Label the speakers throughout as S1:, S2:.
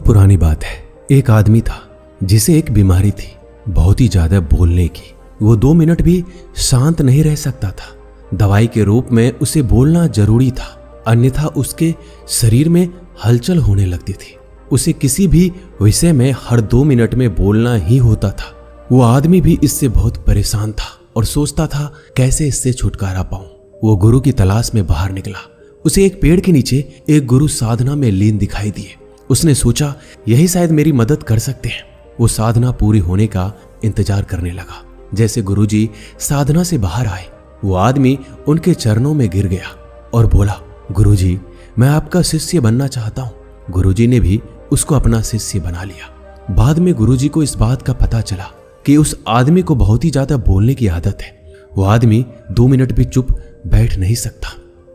S1: पुरानी बात है। एक आदमी था जिसे एक बीमारी थी, बहुत ही ज्यादा बोलने की। वो 2 मिनट भी शांत नहीं रह सकता था। दवाई के रूप में उसे बोलना जरूरी था, अन्यथा उसके शरीर में हलचल होने लगती थी। उसे किसी भी विषय में हर 2 मिनट में बोलना ही होता था। वो आदमी भी इससे बहुत परेशान था और सोचता था कैसे इससे छुटकारा पाऊं। वो गुरु की तलाश में बाहर निकला। उसे एक पेड़ के नीचे एक गुरु साधना में लीन दिखाई दिए। उसने सोचा यही शायद मेरी मदद कर सकते हैं। वो साधना पूरी होने का इंतजार करने लगा। जैसे गुरुजी साधना से बाहर आए, वो आदमी उनके चरणों में गिर गया और बोला, गुरुजी, मैं आपका शिष्य बनना चाहता हूँ। गुरुजी ने भी उसको अपना शिष्य बना लिया। बाद में गुरुजी को इस बात का पता चला कि उस आदमी को बहुत ही ज्यादा बोलने की आदत है। वो आदमी 2 मिनट भी चुप बैठ नहीं सकता।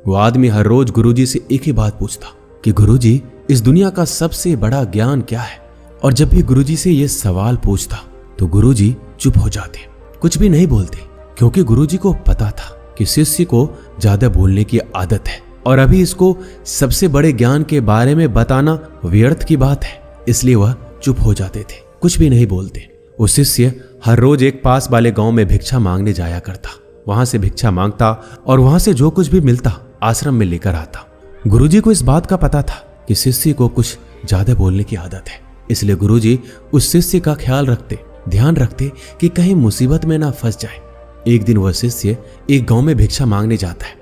S1: वो आदमी हर रोज गुरुजी से एक ही बात पूछता कि गुरुजी, इस दुनिया का सबसे बड़ा ज्ञान क्या है? और जब भी गुरुजी से ये सवाल पूछता तो गुरुजी चुप हो जाते, कुछ भी नहीं बोलते, क्योंकि गुरुजी को पता था कि शिष्य को ज्यादा बोलने की आदत है और अभी इसको सबसे बड़े ज्ञान के बारे में बताना व्यर्थ की बात है। इसलिए वह चुप हो जाते थे, कुछ भी नहीं बोलते। वो शिष्य हर रोज एक पास वाले गांव में भिक्षा मांगने जाया करता। वहां से भिक्षा मांगता और वहां से जो कुछ भी मिलता आश्रम में लेकर आता। गुरुजी को इस बात का पता था कि शिष्य को कुछ ज्यादा बोलने की आदत है, इसलिए गुरुजी उस शिष्य का ख्याल रखते, ध्यान रखते कि कहीं मुसीबत में ना फंस जाए। एक दिन वह शिष्य एक गांव में भिक्षा मांगने जाता है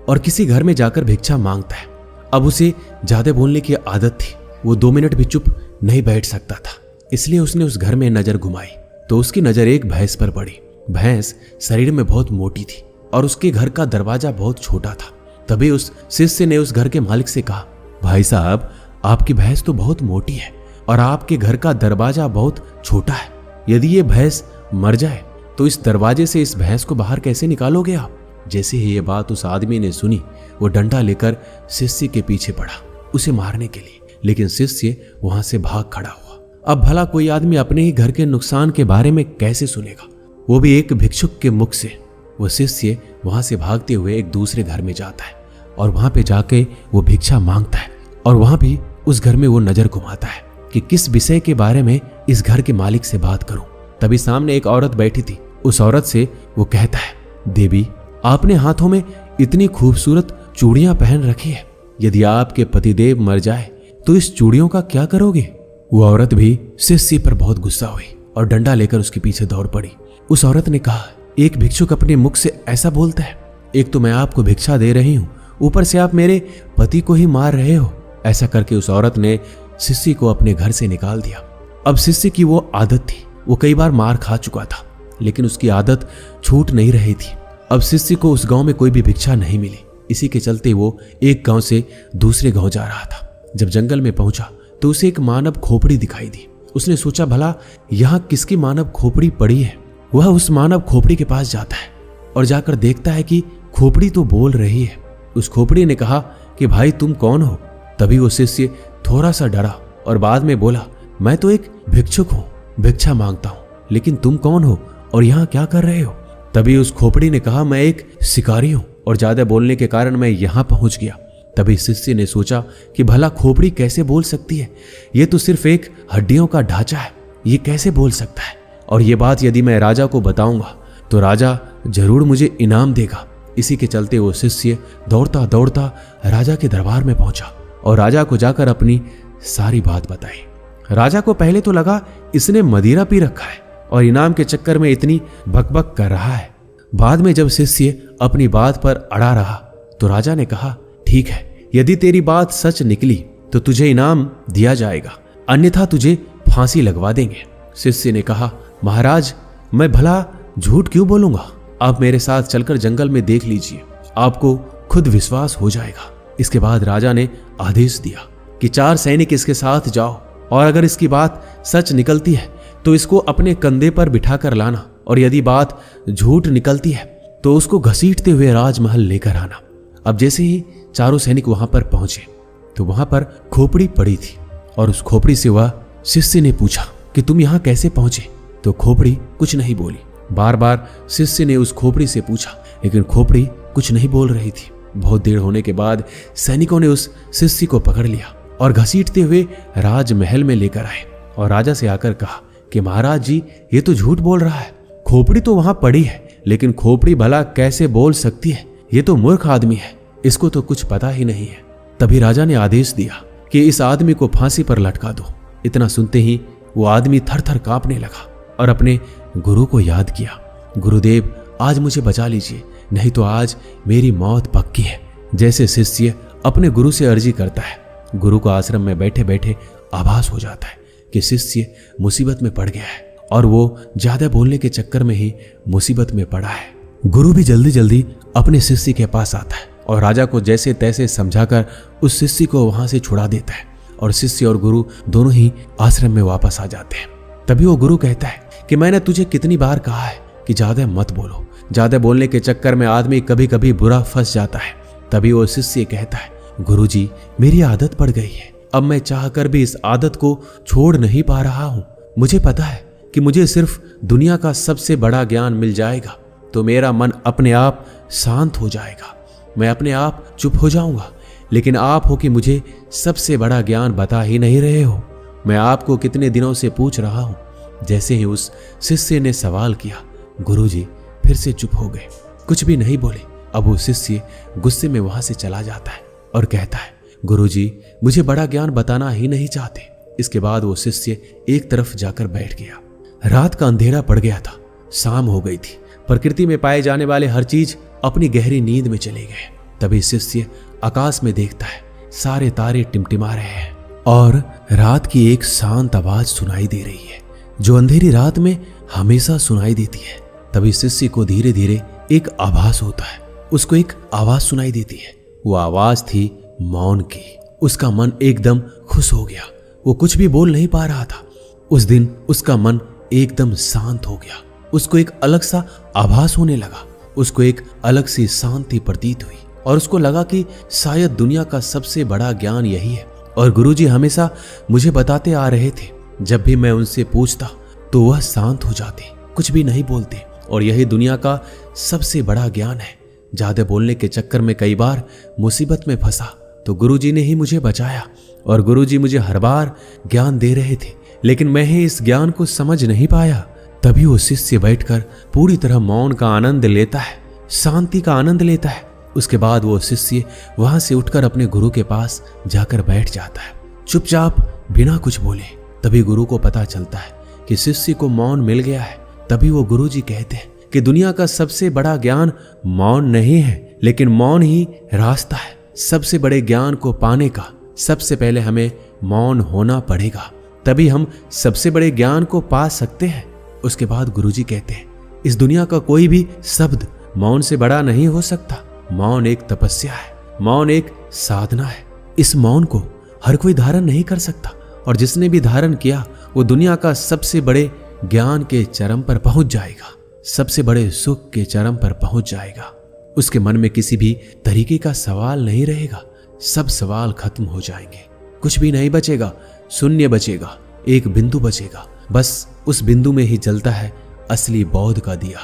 S1: और किसी घर में जाकर भिक्षा मांगता है। अब उसे ज्यादा बोलने की आदत थी। वो 2 मिनट भी चुप नहीं बैठ सकता था, इसलिए उसने उस घर में नजर घुमाई तो उसकी नजर एक भैंस पर पड़ी। भैंस शरीर में बहुत मोटी थी और उसके घर का दरवाजा बहुत छोटा था। तभी उस शिष्य ने उस घर के मालिक से कहा, भाई साहब, आपकी भैंस तो बहुत मोटी है और आपके घर का दरवाजा बहुत छोटा है। यदि ये भैंस मर जाए तो इस दरवाजे से इस भैंस को बाहर कैसे निकालोगे आप? जैसे ही ये बात उस आदमी ने सुनी, वो डंडा लेकर शिष्य के पीछे पड़ा उसे मारने के लिए, लेकिन शिष्य वहां से भाग खड़ा हुआ। अब भला कोई आदमी अपने ही घर के नुकसान के बारे में कैसे सुनेगा, वो भी एक भिक्षुक के मुख से। वो शिष्य वहां से भागते हुए एक दूसरे घर में जाता है और वहां पे जाके वो भिक्षा मांगता है और वहां भी उस घर में वो नजर घुमाता है कि किस विषय के बारे में इस घर के मालिक से बात करूं। तभी सामने एक औरत बैठी थी। उस औरत से वो कहता है, देवी, आपने हाथों में इतनी खूबसूरत चूड़ियां पहन रखी है, यदि आपके पतिदेव मर जाए तो इस चूड़ियों का क्या करोगे? वो औरत भी शिष्य पर बहुत गुस्सा हुई और डंडा लेकर उसके पीछे दौड़ पड़ी। उस औरत ने कहा, एक भिक्षुक अपने मुख से ऐसा बोलता है? एक तो मैं आपको भिक्षा दे रही हूं, ऊपर से आप मेरे पति को ही मार रहे हो। ऐसा करके उस औरत ने शिष्य को अपने घर से निकाल दिया। अब शिष्य की वो आदत थी, वो कई बार मार खा चुका था, लेकिन उसकी आदत छूट नहीं रही थी। अब शिष्य को उस गांव में कोई भी भिक्षा नहीं मिली। इसी के चलते वो एक गांव से दूसरे गांव जा रहा था। जब जंगल में पहुंचा तो उसे एक मानव खोपड़ी दिखाई दी। उसने सोचा, भला यहाँ किसकी मानव खोपड़ी पड़ी है? वह उस मानव खोपड़ी के पास जाता है और जाकर देखता है कि खोपड़ी तो बोल रही है। उस खोपड़ी ने कहा कि भाई, तुम कौन हो? तभी वो शिष्य थोड़ा सा डरा और बाद में बोला, मैं तो एक भिक्षुक हूँ, भिक्षा मांगता हूँ, लेकिन तुम कौन हो और यहाँ क्या कर रहे हो? तभी उस खोपड़ी ने कहा, मैं एक शिकारी हूँ और ज्यादा बोलने के कारण मैं यहाँ पहुंच गया। तभी शिष्य ने सोचा कि भला खोपड़ी कैसे बोल सकती है? ये तो सिर्फ एक हड्डियों का ढांचा है, ये कैसे बोल सकता है? और ये बात यदि मैं राजा को बताऊंगा तो राजा जरूर मुझे इनाम देगा। इसी के चलते वो शिष्य दौड़ता दौड़ता राजा के दरबार में पहुंचा और राजा को जाकर अपनी सारी बात बताई। राजा को पहले तो लगा इसने मदिरा पी रखा है और इनाम के चक्कर में इतनी बकबक कर रहा है। बाद में जब शिष्य अपनी बात पर अड़ा रहा तो राजा ने कहा, ठीक है, यदि तेरी बात सच निकली तो तुझे इनाम दिया जाएगा, अन्यथा तुझे फांसी लगवा देंगे। शिष्य ने कहा, महाराज, मैं भला झूठ क्यों बोलूंगा? आप मेरे साथ चलकर जंगल में देख लीजिए, आपको खुद विश्वास हो जाएगा। इसके बाद राजा ने आदेश दिया कि 4 सैनिक इसके साथ जाओ और अगर इसकी बात सच निकलती है तो इसको अपने कंधे पर बिठाकर लाना और यदि बात झूठ निकलती है तो उसको घसीटते हुए राजमहल लेकर आना। अब जैसे ही चारों सैनिक वहां पर पहुंचे तो वहां पर खोपड़ी पड़ी थी और उस खोपड़ी से वह शिष्य ने पूछा कि तुम यहां कैसे पहुंचे? तो खोपड़ी कुछ नहीं बोली। बार बार शिष्य ने उस खोपड़ी से पूछा, लेकिन खोपड़ी कुछ नहीं बोल रही थी। बहुत देर होने के बाद सैनिकों ने उस शिष्य को पकड़ लिया और घसीटते हुए राजमहल में लेकर आए और राजा से आकर कहा कि महाराज जी, ये तो झूठ बोल रहा है। खोपड़ी तो वहां पड़ी है, लेकिन खोपड़ी भला कैसे बोल सकती है? ये तो मूर्ख आदमी है, इसको तो कुछ पता ही नहीं है। तभी राजा ने आदेश दिया कि इस आदमी को फांसी पर लटका दो। इतना सुनते ही वो आदमी थर थर कांपने लगा और अपने गुरु को याद किया। गुरुदेव, आज मुझे बचा लीजिए, नहीं तो आज मेरी मौत पक्की है। जैसे शिष्य अपने गुरु से अर्जी करता है, गुरु को आश्रम में बैठे बैठे आभास हो जाता है कि शिष्य मुसीबत में पड़ गया है और वो ज्यादा बोलने के चक्कर में ही मुसीबत में पड़ा है। गुरु भी जल्दी जल्दी अपने शिष्य के पास आता है और राजा को जैसे तैसे समझाकर उस शिष्य को वहां से छुड़ा देता है और शिष्य और गुरु दोनों ही आश्रम में वापस आ जाते हैं। तभी वो गुरु कहता है कि मैंने तुझे कितनी बार कहा है कि ज्यादा मत बोलो, ज्यादा बोलने के चक्कर में आदमी कभी कभी बुरा फंस जाता है। तभी वो शिष्य कहता है, गुरुजी, मेरी आदत पड़ गई है, अब मैं चाहकर भी इस आदत को छोड़ नहीं पा रहा हूं। मुझे पता है कि मुझे सिर्फ दुनिया का सबसे बड़ा ज्ञान मिल जाएगा तो मेरा मन अपने आप शांत हो जाएगा, मैं अपने आप चुप हो जाऊंगा। लेकिन आप हो कि मुझे सबसे बड़ा ज्ञान बता ही नहीं रहे हो। मैं आपको कितने दिनों से पूछ रहा हूं। जैसे ही उस शिष्य ने सवाल किया, गुरुजी फिर से चुप हो गए, कुछ भी नहीं बोले। अब वो शिष्य गुस्से में वहां से चला जाता है और कहता है, गुरुजी, मुझे बड़ा ज्ञान बताना ही नहीं चाहते। इसके बाद वो शिष्य एक तरफ जाकर बैठ गया। रात का अंधेरा पड़ गया था, शाम हो गई थी। प्रकृति में पाए जाने वाले हर चीज अपनी गहरी नींद में चले गए। तभी शिष्य आकाश में देखता है, सारे तारे टिमटिमा रहे हैं और रात की एक शांत आवाज सुनाई दे रही है जो अंधेरी रात में हमेशा सुनाई देती है। तभी शिष्य को धीरे धीरे एक आभास होता है, उसको एक आवाज सुनाई देती है। वो आवाज थी मौन की। उसका मन एकदम खुश हो गया, वो कुछ भी बोल नहीं पा रहा था। उस दिन उसका मन एकदम शांत हो गया, उसको एक अलग सा आभास होने लगा, उसको एक अलग सी शांति प्रतीत हुई और उसको लगा कि शायद दुनिया का सबसे बड़ा ज्ञान यही है। और गुरुजी हमेशा मुझे बताते आ रहे थे, जब भी मैं उनसे पूछता तो वह शांत हो जाते, कुछ भी नहीं बोलते, और यही दुनिया का सबसे बड़ा ज्ञान है। ज्यादा बोलने के चक्कर में कई बार मुसीबत में फंसा तो गुरुजी ने ही मुझे बचाया और गुरुजी मुझे हर बार ज्ञान दे रहे थे, लेकिन मैं ही इस ज्ञान को समझ नहीं पाया। तभी वो शिष्य बैठकर पूरी तरह मौन का आनंद लेता है, शांति का आनंद लेता है। उसके बाद वो शिष्य वहां से उठकर अपने गुरु के पास जाकर बैठ जाता है, चुपचाप बिना कुछ बोले। तभी गुरु को पता चलता है कि शिष्य को मौन मिल गया है। तभी वो गुरुजी कहते हैं कि दुनिया का सबसे बड़ा ज्ञान मौन नहीं है, लेकिन मौन ही रास्ता है। सबसे बड़े ज्ञान को पाने का सबसे पहले हमें मौन होना पड़ेगा, तभी हम सबसे बड़े ज्ञान को पा सकते हैं। उसके बाद गुरुजी कहते हैं, इस दुनिया का कोई भी शब्द मौन से बड़ा नहीं हो सकता। मौन एक तपस्या है, मौन एक साधना है। इस मौन को हर कोई धारण नहीं कर सकता, और जिसने भी धारण किया वो दुनिया का सबसे बड़े ज्ञान के चरम पर पहुंच जाएगा, सबसे बड़े सुख के चरम पर पहुंच जाएगा। उसके मन में किसी भी तरीके का सवाल नहीं रहेगा, सब सवाल खत्म हो जाएंगे, कुछ भी नहीं बचेगा, शून्य बचेगा, एक बिंदु बचेगा। बस उस बिंदु में ही जलता है असली बौद्ध का दिया।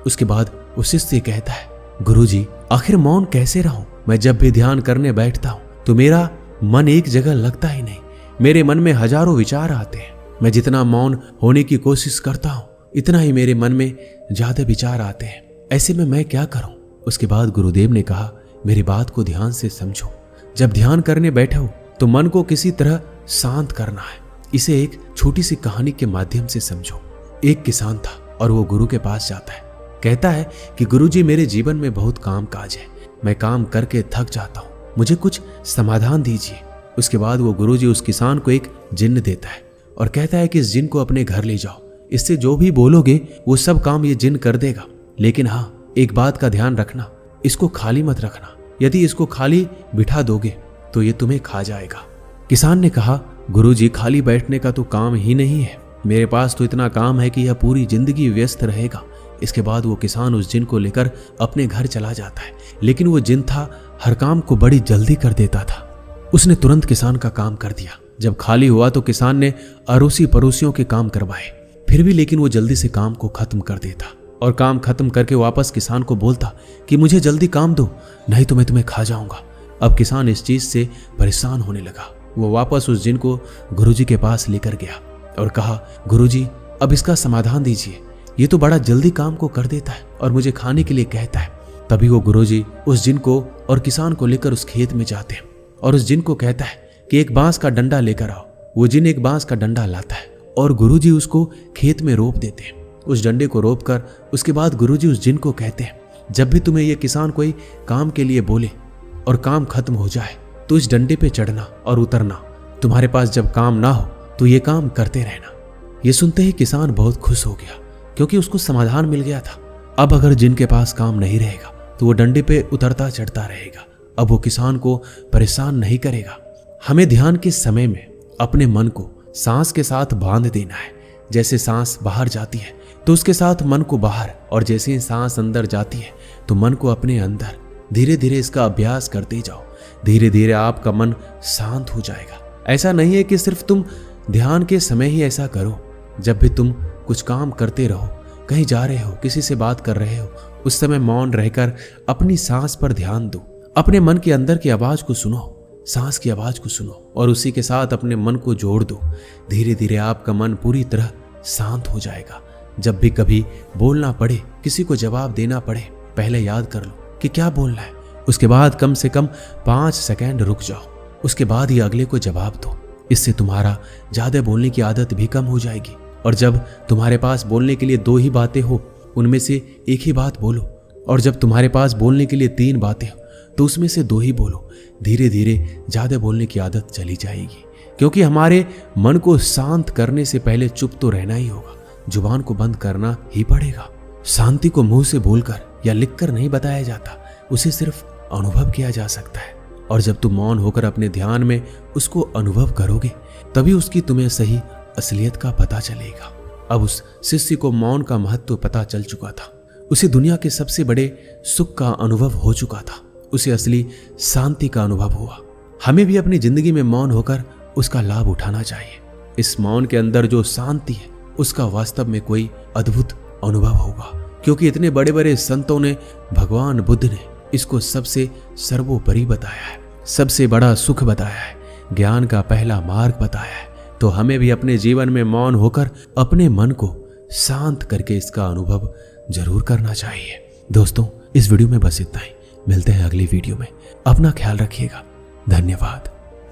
S1: उसके बाद उस शिष्य कहता है, गुरुजी, आखिर मौन कैसे रहूं? मैं जब भी ध्यान करने बैठता हूं तो मेरा मन एक जगह लगता ही नहीं, मेरे मन में हजारों विचार आते हैं। मैं जितना मौन होने की कोशिश करता हूं इतना ही मेरे मन में ज्यादा विचार आते हैं। ऐसे में मैं क्या करूं? उसके बाद गुरुदेव ने कहा, मेरी बात को ध्यान से समझो। जब ध्यान करने बैठे हो तो मन को किसी तरह शांत करना है। इसे एक छोटी सी कहानी के माध्यम से समझो। एक किसान था और वो गुरु के पास जाता है, कहता है कि गुरुजी, मेरे जीवन में बहुत काम काज है, मैं काम करके थक जाता हूँ, मुझे कुछ समाधान दीजिए। उसके बाद वो गुरुजी उस किसान को एक जिन्न देता है और कहता है कि इस जिन्न को अपने घर ले जाओ, इससे जो भी बोलोगे वो सब काम ये जिन्न कर देगा। लेकिन हाँ, एक बात का ध्यान रखना, इसको खाली मत रखना। यदि इसको खाली बिठा दोगे तो ये तुम्हें खा जाएगा। किसान ने कहा, गुरुजी, खाली बैठने का तो काम ही नहीं है, मेरे पास तो इतना काम है कि यह पूरी जिंदगी व्यस्त रहेगा। इसके बाद वो किसान उस जिन्न को लेकर अपने घर चला जाता है, लेकिन वो जिन्न था हर काम को बड़ी जल्दी कर देता था। उसने तुरंत किसान का काम कर दिया। जब खाली हुआ तो किसान ने अड़ोसी पड़ोसियों के काम करवाए, फिर भी लेकिन वो जल्दी से काम को खत्म कर देता और काम खत्म करके वापस किसान को बोलता कि मुझे जल्दी काम दो, नहीं तो मैं तुम्हें खा जाऊंगा। अब किसान इस चीज से परेशान होने लगा वो वापस उस जिन को गुरुजी के पास लेकर गया और कहा, गुरुजी अब इसका समाधान दीजिए, ये तो बड़ा जल्दी काम को कर देता है और मुझे खाने के लिए कहता है। तभी वो गुरुजी उस जिन को और किसान को लेकर उस खेत में जाते हैं और उस जिन को कहता है कि एक बांस का डंडा लेकर आओ। वो जिन एक बांस का डंडा लाता है और गुरुजी उसको खेत में रोप देते हैं। उस डंडे को रोप कर उसके बाद गुरुजी उस जिन को कहते हैं, जब भी तुम्हें ये किसान कोई काम के लिए बोले और काम खत्म हो जाए तो इस डंडे पे चढ़ना और उतरना। तुम्हारे पास जब काम ना हो तो ये काम करते रहना। ये सुनते ही किसान बहुत खुश हो गया क्योंकि उसको समाधान मिल गया था। अब अगर जिन के पास काम नहीं रहेगा तो वो डंडे पे उतरता चढ़ता रहेगा। अब वो किसान को परेशान नहीं करेगा। हमें ध्यान के समय में अपने मन को सांस के साथ बांध देना है। जैसे सांस बाहर जाती है तो उसके साथ मन को बाहर, और जैसे ही सांस अंदर जाती है तो मन को अपने अंदर। धीरे धीरे इसका अभ्यास करते जाओ। धीरे धीरे आपका मन शांत हो जाएगा। ऐसा नहीं है कि सिर्फ तुम ध्यान के समय ही ऐसा करो। जब भी तुम कुछ काम करते रहो, कहीं जा रहे हो, किसी से बात कर रहे हो, उस समय मौन रहकर अपनी सांस पर ध्यान दो। अपने मन के अंदर की आवाज को सुनो, सांस की आवाज को सुनो और उसी के साथ अपने मन को जोड़ दो। धीरे धीरे आपका मन पूरी तरह शांत हो जाएगा। जब भी कभी बोलना पड़े, किसी को जवाब देना पड़े, पहले याद कर लो कि क्या बोलना है। उसके बाद कम से कम 5 सेकंड रुक जाओ। उसके बाद ही अगले को जवाब दो। इससे तुम्हारा ज्यादा बोलने की आदत भी कम हो जाएगी। और जब तुम्हारे पास बोलने के लिए 2 ही बातें हो, उनमें से एक ही बात बोलो। और जब तुम्हारे पास बोलने के लिए 3 बातें हो तो उसमें से 2 ही बोलो। धीरे धीरे ज्यादा बोलने की आदत चली जाएगी, क्योंकि हमारे मन को शांत करने से पहले चुप तो रहना ही होगा। जुबान को बंद करना ही पड़ेगा। शांति को मुंह से बोलकर या लिखकर नहीं बताया जाता, उसे सिर्फ अनुभव किया जा सकता है। और जब तुम मौन होकर अपने ध्यान में उसको अनुभव करोगे, तभी उसकी तुम्हें सही असलियत का पता चलेगा। अब उस शिष्य को मौन का महत्व पता चल चुका था। उसे दुनिया के सबसे बड़े सुख का अनुभव हो चुका था। उसे असली शांति का अनुभव हुआ। हमें भी अपनी जिंदगी में मौन होकर उसका लाभ उठाना चाहिए। इस मौन के अंदर जो शांति है, उसका वास्तव में कोई अद्भुत अनुभव होगा, क्योंकि इतने बड़े बड़े संतों ने, भगवान बुद्ध ने इसको सबसे सर्वोपरि बताया है, सबसे बड़ा सुख बताया है, ज्ञान का पहला मार्ग बताया है। तो हमें भी अपने जीवन में मौन होकर अपने मन को शांत करके इसका अनुभव जरूर करना चाहिए। दोस्तों, इस वीडियो में बस इतना ही। मिलते हैं अगली वीडियो में। अपना ख्याल रखिएगा। धन्यवाद।